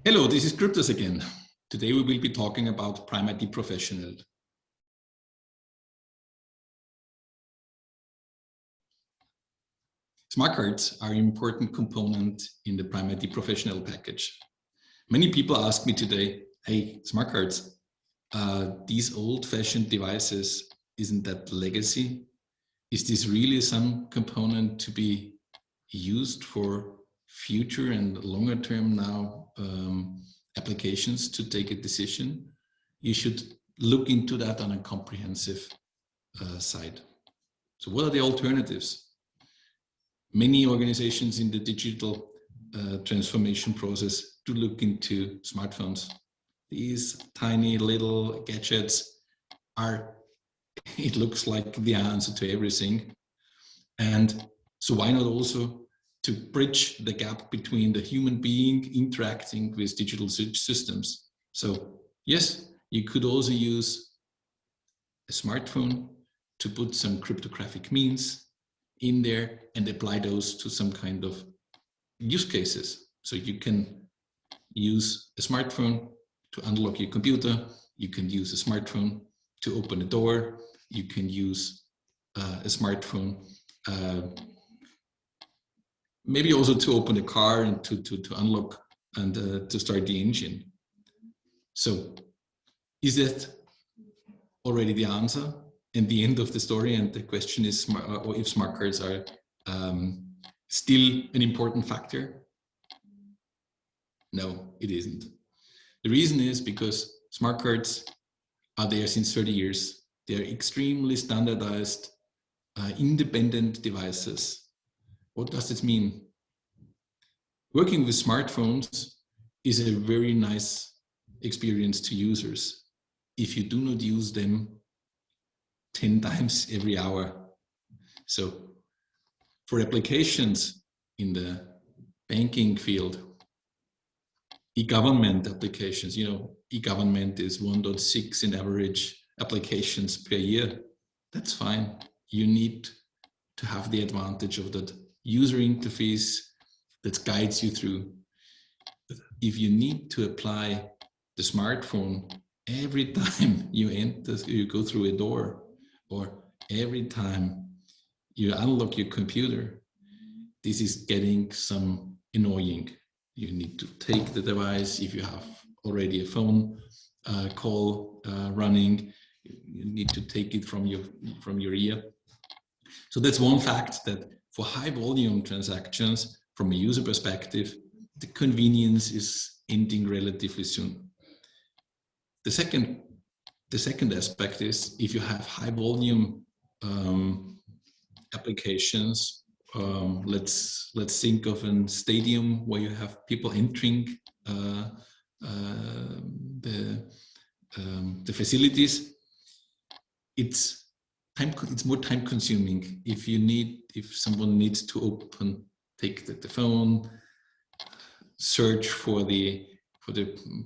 Hello, this is Kryptos again. Today we will be talking about primeid professional. Smart cards are an important component in the primeid professional package. Many people ask me today, hey, smart cards, these old-fashioned devices, isn't that legacy? Is this really some component to be used for future and longer term now applications to take a decision? You should look into that on a comprehensive side. So what are the alternatives? Many organizations in the digital transformation process do look into smartphones. These tiny little gadgets are, it looks like the answer to everything. And so why not also to bridge the gap between the human being interacting with digital systems? So yes, you could also use a smartphone to put some cryptographic means in there and apply those to some kind of use cases. So you can use a smartphone to unlock your computer. You can use a smartphone to open a door. You can use a smartphone maybe also to open a car and to unlock and to start the engine. So is that already the answer and the end of the story? And the question is if smart cards are still an important factor? No, it isn't. The reason is because smart cards are there since 30 years. They are extremely standardized, independent devices. What does this mean? Working with smartphones is a very nice experience to users if you do not use them 10 times every hour. So for applications in the banking field, e-government applications, e-government is 1.6 in average applications per year. That's fine. You need to have the advantage of that user interface that guides you through. But if you need to apply the smartphone every time you go through a door, or every time you unlock your computer, this is getting some annoying. You need to take the device. If you have already a phone call running, you need to take it from your ear. So that's one fact, that for high volume transactions, from a user perspective, the convenience is ending relatively soon. The second aspect is, if you have high volume applications, let's think of a stadium where you have people entering the facilities. It's more time consuming. If someone needs to take the phone, search for the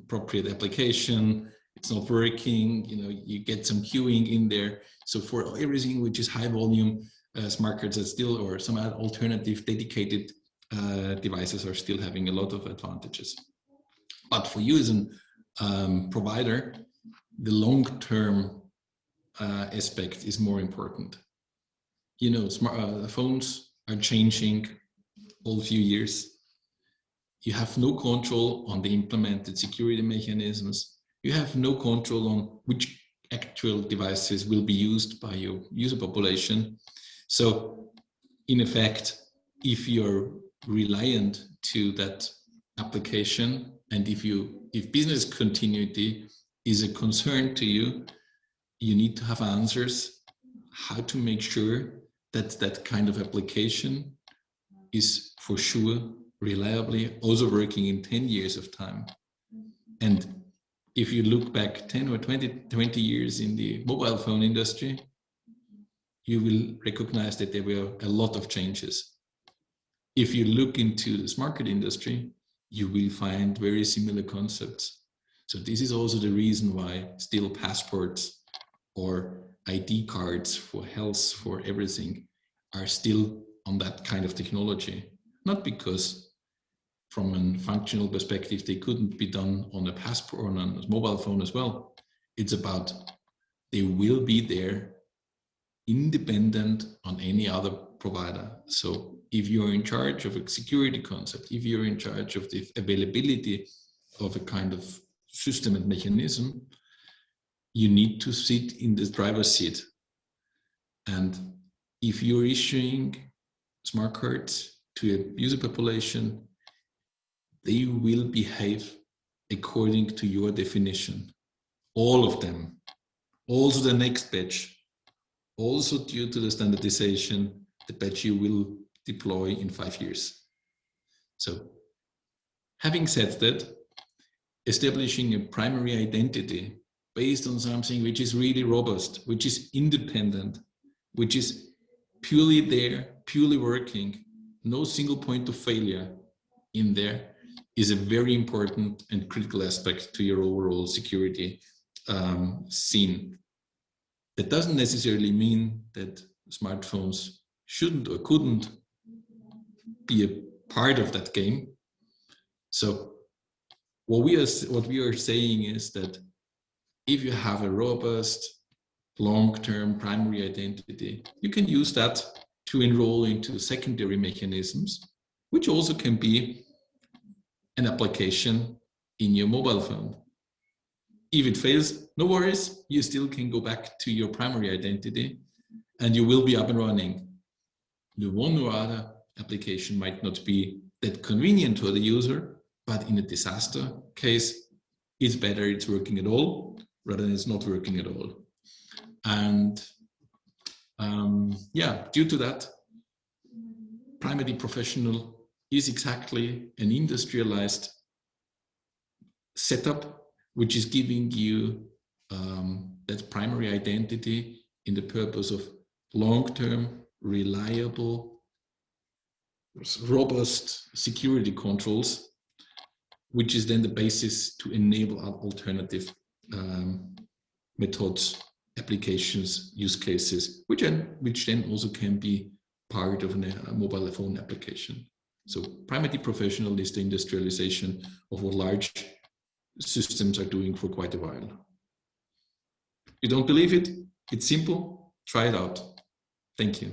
appropriate application, it's not working, you get some queuing in there. So for everything which is high volume, smart cards are still, or some alternative dedicated devices are still having a lot of advantages. But for you as a provider, the long-term aspect is more important. Phones are changing all few years. You have no control on the implemented security mechanisms. You have no control on which actual devices will be used by your user population. So in effect, if you're reliant to that application, and if business continuity is a concern to you, you need to have answers how to make sure that that kind of application is for sure reliably also working in 10 years of time. And if you look back 10 or 20 years in the mobile phone industry, you will recognize that there were a lot of changes. If you look into the smart card industry, you will find very similar concepts. So this is also the reason why still passports or ID cards for health, for everything, are still on that kind of technology. Not because from a functional perspective, they couldn't be done on a passport or on a mobile phone as well. It's about they will be there independent on any other provider. So if you're in charge of a security concept, if you're in charge of the availability of a kind of system and mechanism, you need to sit in the driver's seat. And if you're issuing smart cards to a user population, they will behave according to your definition. All of them. Also the next batch. Also due to the standardization, the batch you will deploy in 5 years. So having said that, establishing a primary identity based on something which is really robust, which is independent, which is purely there, purely working, no single point of failure in there, is a very important and critical aspect to your overall security scene. That doesn't necessarily mean that smartphones shouldn't or couldn't be a part of that game. So what we are saying is that if you have a robust, long-term primary identity, you can use that to enroll into secondary mechanisms, which also can be an application in your mobile phone. If it fails, no worries, you still can go back to your primary identity and you will be up and running. The one or other application might not be that convenient for the user, but in a disaster case, it's better it's working at all rather than it's not working at all. And yeah, due to that, primeid professional is exactly an industrialized setup which is giving you that primary identity in the purpose of long-term, reliable, robust security controls, which is then the basis to enable alternative methods, applications, use cases, which then also can be part of a mobile phone application. So primeid professional is the industrialization of what large systems are doing for quite a while. You don't believe it? It's simple. Try it out. Thank you.